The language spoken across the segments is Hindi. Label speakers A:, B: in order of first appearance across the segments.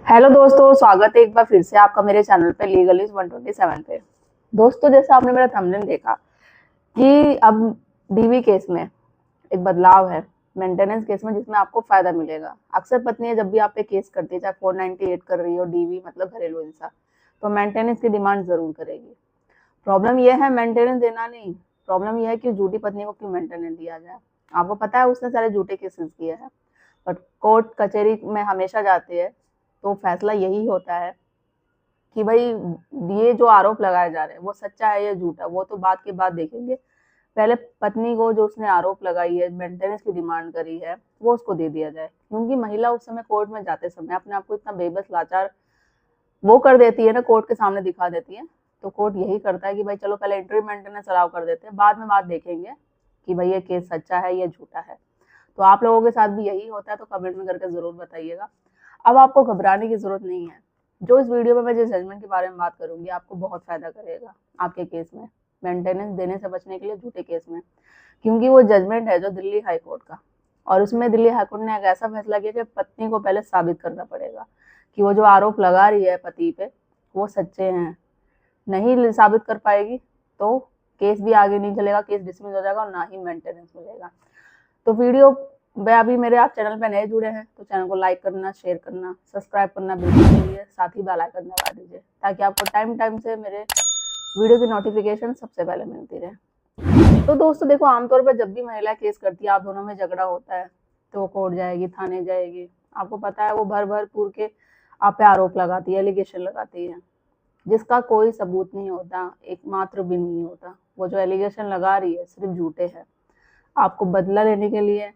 A: हेलो दोस्तों, स्वागत है एक बार फिर से आपका मेरे चैनल पे लीगल इज 127 पे। दोस्तों, जैसा आपने मेरा थंबनेल देखा कि अब डीवी केस में एक बदलाव है, मेंटेनेंस केस में, जिसमें आपको फायदा मिलेगा। अक्सर पत्नियां जब भी आप पे केस करती है, चाहे 498 कर रही हो, डीवी मतलब घरेलू हिंसा, तो मेंटेनेंस की डिमांड जरूर करेगी। प्रॉब्लम यह है मेंटेनेंस देना नहीं, प्रॉब्लम यह है कि झूठी पत्नी को क्यों मेंटेनेंस दिया जाए। आपको पता है उसने सारे झूठे केसेस किए हैं, बट कोर्ट कचहरी में हमेशा जाते हैं तो फैसला यही होता है कि भाई ये जो आरोप लगाए जा रहे हैं वो सच्चा है या झूठा, वो तो बात के बाद देखेंगे। पहले पत्नी को जो उसने आरोप लगाई है, मेंटेनेंस की डिमांड करी है, वो उसको दे दिया जाए। क्योंकि महिला उस समय कोर्ट में जाते समय अपने आप को इतना बेबस लाचार वो कर देती है ना, कोर्ट के सामने दिखा देती है। तो कोर्ट यही करता है कि भाई चलो पहले इंट्री मेंटेनेंस अलाउ कर देते हैं, बाद में बात देखेंगे कि भाई ये केस सच्चा है या झूठा है। तो आप लोगों के साथ भी यही होता है, तो कमेंट में करके जरूर बताइएगा। अब आपको घबराने की जरूरत नहीं है। जो इस वीडियो में मैं जिस जजमेंट के बारे में बात करूंगी, आपको बहुत फायदा करेगा आपके केस में, मेंटेनेंस देने से बचने के लिए झूठे केस में। क्योंकि वो जजमेंट है जो दिल्ली हाई कोर्ट का, और उसमें दिल्ली हाई कोर्ट ने एक ऐसा फैसला किया कि पत्नी को पहले साबित करना पड़ेगा कि वो जो आरोप लगा रही है पति पे वो सच्चे हैं। नहीं साबित कर पाएगी तो केस भी आगे नहीं चलेगा, केस डिसमिस हो जाएगा और ना ही मेंटेनेंस मिलेगा। तो वीडियो में अभी मेरे आप चैनल पे नए जुड़े हैं तो चैनल को लाइक करना, शेयर करना, सब्सक्राइब करना बिल्कुल भूलिए, साथ ही बेल आइकन दबा दीजिए ताकि आपको टाइम टाइम से मेरे वीडियो की नोटिफिकेशन सबसे पहले मिलती रहे। तो दोस्तों देखो, आमतौर पर जब भी महिला केस करती है, आप दोनों में झगड़ा होता है, तो वो कोर्ट जाएगी, थाने जाएगी। आपको पता है वो भर भर पूर के आप पे आरोप लगाती है, एलिगेशन लगाती है, जिसका कोई सबूत नहीं होता, एक मात्र भी नहीं होता। वो जो एलिगेशन लगा रही है सिर्फ झूठे हैं, आपको बदला लेने के लिए,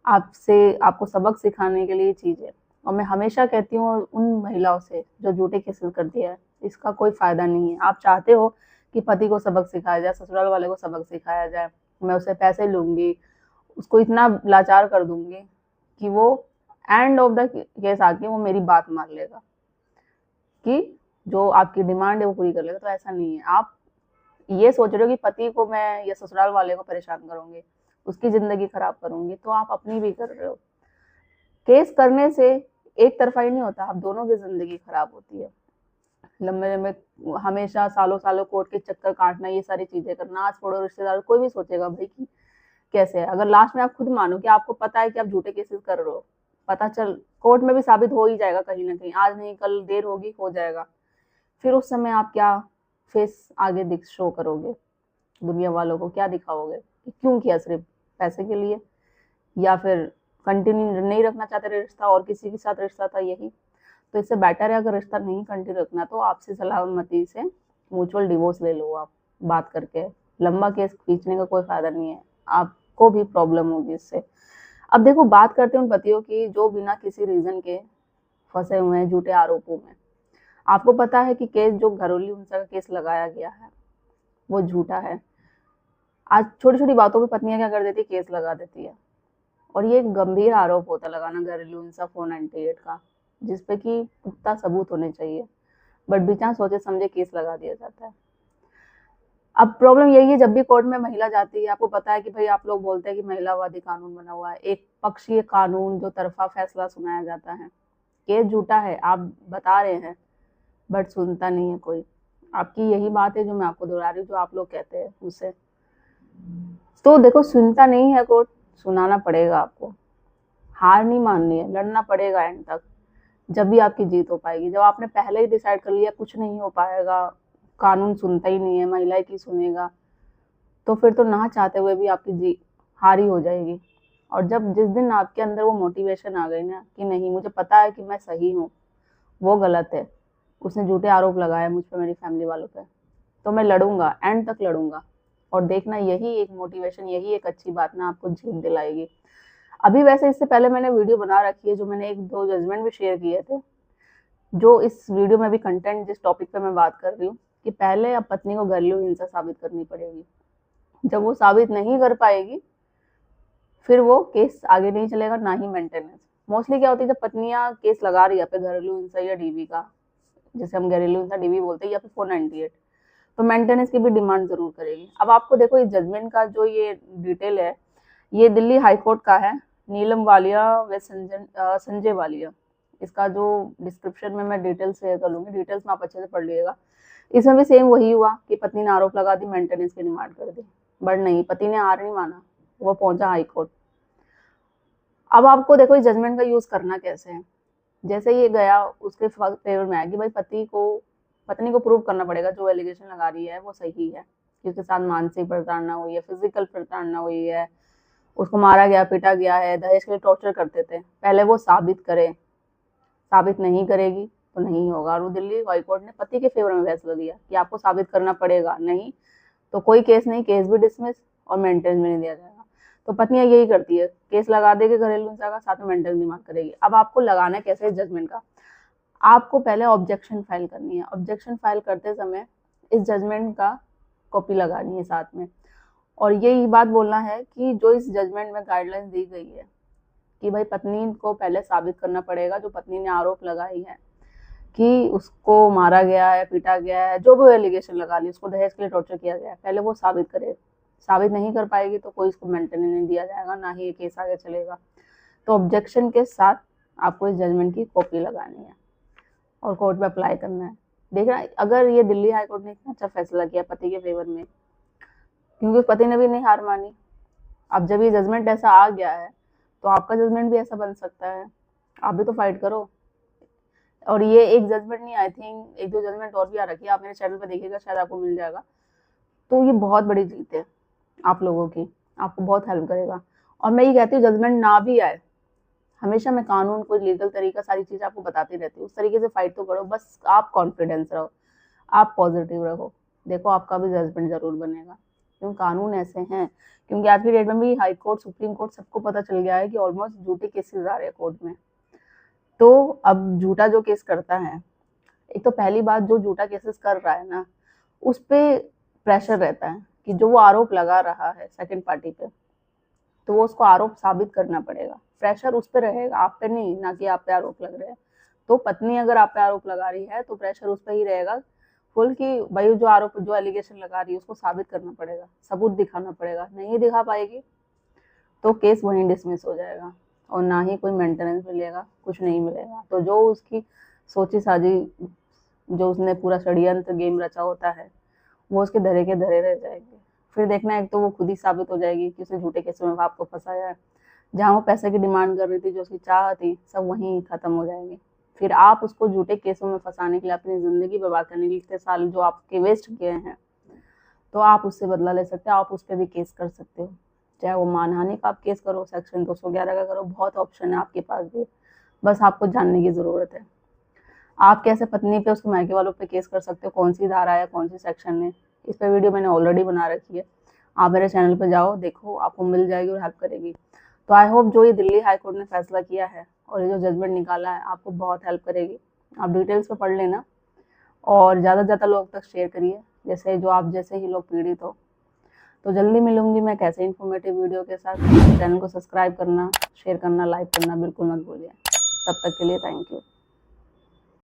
A: आपको सबक सिखाने के लिए चीजें। और मैं हमेशा कहती हूँ उन महिलाओं से जो झूठे केसेस करती है, इसका कोई फायदा नहीं है। आप चाहते हो कि पति को सबक सिखाया जाए, ससुराल वाले को सबक सिखाया जाए, मैं उससे पैसे लूंगी, उसको इतना लाचार कर दूंगी कि वो एंड ऑफ द केस आके वो मेरी बात मान लेगा कि जो आपकी डिमांड है वो पूरी कर लेगा। तो ऐसा नहीं है। आप ये सोच रहे हो कि पति को मैं या ससुराल वाले को परेशान करूंगी, उसकी जिंदगी खराब करूंगी, तो आप अपनी भी कर रहे हो। केस करने से एक तरफा ही नहीं होता, आप दोनों की जिंदगी खराब होती है। लंबे लंबे हमेशा सालों सालों कोर्ट के चक्कर काटना, ये सारी चीजें करना, आज पड़ो रिश्तेदार कोई भी सोचेगा भाई कि कैसे है। अगर लास्ट में आप खुद मानो कि आपको पता है कि आप झूठे केसेस कर रहे हो, पता चल कोर्ट में भी साबित हो ही जाएगा कहीं ना कहीं, आज नहीं कल देर होगी हो जाएगा, फिर उस समय आप क्या फेस आगे दिख शो करोगे, दुनिया वालों को क्या दिखाओगे कि क्यों किया, सिर्फ पैसे के लिए, या फिर कंटिन्यू नहीं रखना चाहते रिश्ता और किसी के साथ रिश्ता था यही। तो इससे बेटर है अगर रिश्ता नहीं कंटिन्यू रखना तो आपसे सलामती से म्यूचुअल डिवोर्स ले लो। आप बात करके लंबा केस खींचने का कोई फायदा नहीं है, आपको भी प्रॉब्लम होगी इससे। अब देखो, बात करते हैं उन पतियों की जो बिना किसी रीजन के फंसे हुए हैं झूठे आरोपों में। आपको पता है कि केस जो घरेलू हिंसा का केस लगाया गया है वो झूठा है। आज छोटी छोटी बातों पे पत्नियां क्या कर देती है, केस लगा देती है। और ये एक गंभीर आरोप होता है लगाना घरेलू हिंसा 498 का, जिसपे कि पुख्ता सबूत होने चाहिए, बट बिना सोचे समझे केस लगा दिया जाता है। अब प्रॉब्लम यही है, जब भी कोर्ट में महिला जाती है, आपको पता है कि भाई आप लोग बोलते हैं कि महिलावादी कानून बना हुआ है, एक पक्षीय कानून, जो तरफा फैसला सुनाया जाता है। केस झूठा है आप बता रहे हैं, बट सुनता नहीं है कोई। आपकी यही बात है जो मैं आपको दोहरा रही हूँ, जो आप लोग कहते हैं उससे। तो देखो, सुनता नहीं है कोर्ट, सुनाना पड़ेगा आपको, हार नहीं माननी है, लड़ना पड़ेगा एंड तक, जब भी आपकी जीत हो पाएगी। जब आपने पहले ही डिसाइड कर लिया कुछ नहीं हो पाएगा, कानून सुनता ही नहीं है, महिला की सुनेगा, तो फिर तो ना चाहते हुए भी आपकी जीत हारी हो जाएगी। और जब जिस दिन आपके अंदर वो मोटिवेशन आ गई ना कि नहीं, मुझे पता है कि मैं सही हूँ, वो गलत है, उसने झूठे आरोप लगाए मुझ पर, मेरी फैमिली वालों पे, तो मैं लड़ूंगा, एंड तक लड़ूंगा। और देखना, यही एक मोटिवेशन, यही एक अच्छी बात ना आपको जीत दिलाएगी। अभी वैसे इससे पहले मैंने वीडियो बना रखी है जो मैंने एक दो जजमेंट भी शेयर किए थे, जो इस वीडियो में भी कंटेंट जिस टॉपिक पे मैं बात कर रही हूँ कि पहले अब पत्नी को घरेलू हिंसा साबित करनी पड़ेगी। जब वो साबित नहीं कर पाएगी फिर वो केस आगे नहीं चलेगा, ना ही मेंटेनेंस। मोस्टली क्या होती है, जब पत्नियां केस लगा रही है पे घरेलू हिंसा या डीवी का, जिसे हम घरेलू हिंसा डीवी बोलते हैं, या फिर 498, तो मेंटेनेंस की भी डिमांड जरूर करेगी। अब आपको देखो, इस जजमेंट का जो ये डिटेल है, ये दिल्ली हाई कोर्ट का है, नीलम वालिया व संजय वालिया, इसका जो डिस्क्रिप्शन में मैं डिटेल्स शेयर कर लूँगी, डिटेल्स में आप अच्छे से पढ़ लीजिएगा। इसमें भी सेम वही हुआ कि पत्नी ने आरोप लगा दी, मेंटेनेंस की डिमांड कर दी, बट नहीं, पति ने हार नहीं माना, वो पहुंचा हाई कोर्ट। अब आपको देखो इस जजमेंट का यूज करना कैसे है। जैसे ये गया उसके फेवर में आया कि भाई पत्नी को प्रूव करना पड़ेगा जो एलिगेशन लगा रही है वो सही है, कि उसके साथ मानसिक प्रताड़ना हुई है, फिजिकल प्रताड़ना हुई है, उसको मारा गया, पीटा गया है, दहेज के लिए टॉर्चर करते थे, पहले वो साबित करे। साबित नहीं करेगी तो नहीं होगा। और दिल्ली हाई कोर्ट ने पति के फेवर में फैसला दिया कि आपको साबित करना पड़ेगा, नहीं तो कोई केस नहीं, केस भी डिसमिस और मेंटेनेंस भी नहीं दिया जाएगा। तो पत्नियां यही करती है, केस लगा देगी घरेलू हिंसा का, साथ में मेंटेनेंस डिमांड करेगी। अब आपको लगाना कैसे जजमेंट का, आपको पहले ऑब्जेक्शन फाइल करनी है। ऑब्जेक्शन फाइल करते समय इस जजमेंट का कॉपी लगानी है साथ में, और यही बात बोलना है कि जो इस जजमेंट में गाइडलाइंस दी गई है कि भाई पत्नी को पहले साबित करना पड़ेगा, जो पत्नी ने आरोप लगाई है कि उसको मारा गया है, पीटा गया है, जो भी एलिगेशन लगा ली, उसको दहेज के लिए टॉर्चर किया गया है, पहले वो साबित करे। साबित नहीं कर पाएगी तो कोई इसको मेंटेनेंस नहीं दिया जाएगा, ना ही ये केस आगे चलेगा। तो ऑब्जेक्शन के साथ आपको इस जजमेंट की कॉपी लगानी है और कोर्ट में अप्लाई करना है। देखना अगर ये दिल्ली हाई कोर्ट ने इतना अच्छा फैसला किया पति के फेवर में, क्योंकि पति ने भी नहीं हार मानी। अब जब ये जजमेंट ऐसा आ गया है तो आपका जजमेंट भी ऐसा बन सकता है, आप भी तो फाइट करो। और ये एक जजमेंट नहीं, आई थिंक एक दो जजमेंट और भी आ रखी है, आप मेरे चैनल पे देखिएगा, शायद आपको मिल जाएगा। तो ये बहुत बड़ी जीत है आप लोगों की, आपको बहुत हेल्प करेगा। और मैं ये कहती हूँ जजमेंट ना भी आए, हमेशा मैं कानून, कोई लीगल तरीका, सारी चीज़ आपको बताती रहती हूँ, उस तरीके से फाइट तो करो। बस आप कॉन्फिडेंस रहो, आप पॉजिटिव रहो, देखो आपका भी जजमेंट जरूर बनेगा। क्यों, कानून ऐसे हैं। क्योंकि आज की डेट में भी हाई कोर्ट, सुप्रीम कोर्ट, सबको पता चल गया है कि ऑलमोस्ट झूठे केसेस आ रहे हैं कोर्ट में। तो अब झूठा जो केस करता है, एक तो पहली बात, जो झूठा केसेस कर रहा है ना, उस पे प्रेशर रहता है कि जो वो आरोप लगा रहा है सेकंड पार्टी पे, तो वो उसको आरोप साबित करना पड़ेगा। प्रेशर उस पे रहेगा, आप पे नहीं, ना कि आप पे आरोप लग रहे हैं। तो पत्नी अगर आप पे आरोप लगा रही है तो प्रेशर उस पे ही रहेगा फुल, कि भाई जो आरोप, जो एलिगेशन लगा रही है उसको साबित करना पड़ेगा, सबूत दिखाना पड़ेगा। नहीं दिखा पाएगी तो केस वहीं डिसमिस हो जाएगा और ना ही कोई मेंटेनेंस मिलेगा, कुछ नहीं मिलेगा। तो जो उसकी सोची साजी, जो उसने पूरा षड्यंत्र गेम रचा होता है, वो उसके धरे के धरे रह जाएंगे। फिर देखना, एक तो वो खुद ही साबित हो जाएगी कि उसने झूठे केसों में आपको फंसाया है। जहाँ वो पैसे की डिमांड कर रही थी, जो उसकी चाह थी, सब वहीं खत्म हो जाएंगे। फिर आप उसको झूठे केसों में फंसाने के लिए, अपनी जिंदगी बर्बाद करने के लिए, इतने साल जो आपके वेस्ट किए हैं, तो आप उससे बदला ले सकते हो। आप उस पर भी केस कर सकते हो, चाहे वो मानहानि का आप केस करो, सेक्शन 211 का करो, बहुत ऑप्शन है आपके पास भी, बस आपको जानने की ज़रूरत है। आप कैसे पत्नी पे, उसके मायके वालों पे केस कर सकते हो, कौन सी धारा है, कौन सी सेक्शन है, इस पर वीडियो मैंने ऑलरेडी बना रखी है। आप मेरे चैनल पे जाओ, देखो, आपको मिल जाएगी और हेल्प करेगी। तो आई होप जो ये दिल्ली हाई कोर्ट ने फैसला किया है और ये जो जजमेंट निकाला है, आपको बहुत हेल्प करेगी। आप डिटेल्स पे पढ़ लेना और ज़्यादा से ज़्यादा लोग तक शेयर करिए, जैसे जो आप जैसे ही लोग पीड़ित हो। तो जल्दी मिलूंगी मैं कैसे इन्फॉर्मेटिव वीडियो के साथ। चैनल को सब्सक्राइब करना, शेयर करना, लाइक करना बिल्कुल मत भूलिए। तब तक के लिए थैंक यू।